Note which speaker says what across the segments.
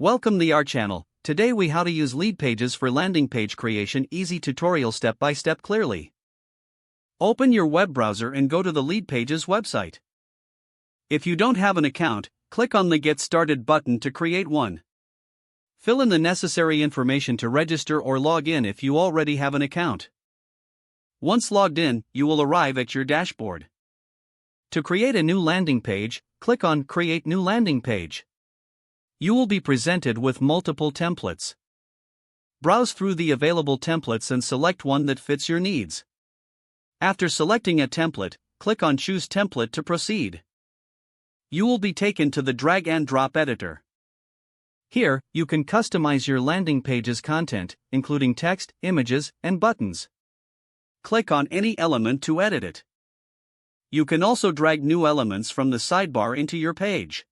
Speaker 1: Welcome to our channel. Today we how to use Leadpages for landing page creation. Easy tutorial step by step clearly. Open your web browser and go to the Leadpages website. If you don't have an account, click on the Get Started button to create one. Fill in the necessary information to register or log in if you already have an account. Once logged in, you will arrive at your dashboard. To create a new landing page, click on Create New Landing Page. You will be presented with multiple templates. Browse through the available templates and select one that fits your needs. After selecting a template, click on Choose Template to proceed. You will be taken to the drag and drop editor. Here, you can customize your landing page's content, including text, images, and buttons. Click on any element to edit it. You can also drag new elements from the sidebar into your page.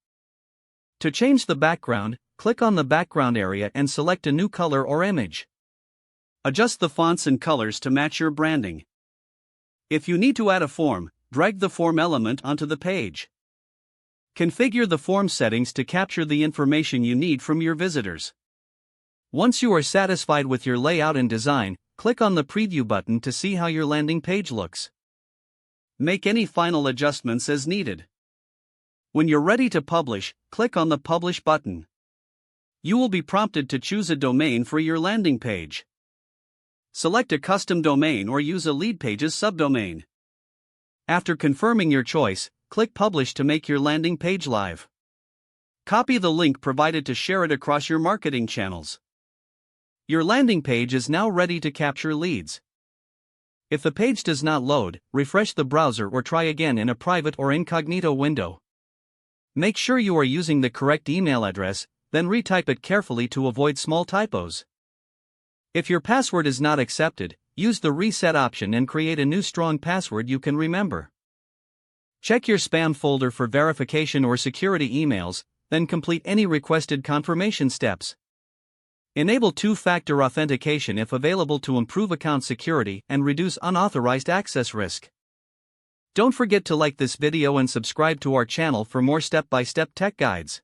Speaker 1: To change the background, click on the background area and select a new color or image. Adjust the fonts and colors to match your branding. If you need to add a form, drag the form element onto the page. Configure the form settings to capture the information you need from your visitors. Once you are satisfied with your layout and design, click on the Preview button to see how your landing page looks. Make any final adjustments as needed. When you're ready to publish, click on the Publish button. You will be prompted to choose a domain for your landing page. Select a custom domain or use a Leadpages subdomain. After confirming your choice, click Publish to make your landing page live. Copy the link provided to share it across your marketing channels. Your landing page is now ready to capture leads. If the page does not load, refresh the browser or try again in a private or incognito window. Make sure you are using the correct email address, then retype it carefully to avoid small typos. If your password is not accepted, use the reset option and create a new strong password you can remember. Check your spam folder for verification or security emails, then complete any requested confirmation steps. Enable two-factor authentication if available to improve account security and reduce unauthorized access risk. Don't forget to like this video and subscribe to our channel for more step-by-step tech guides.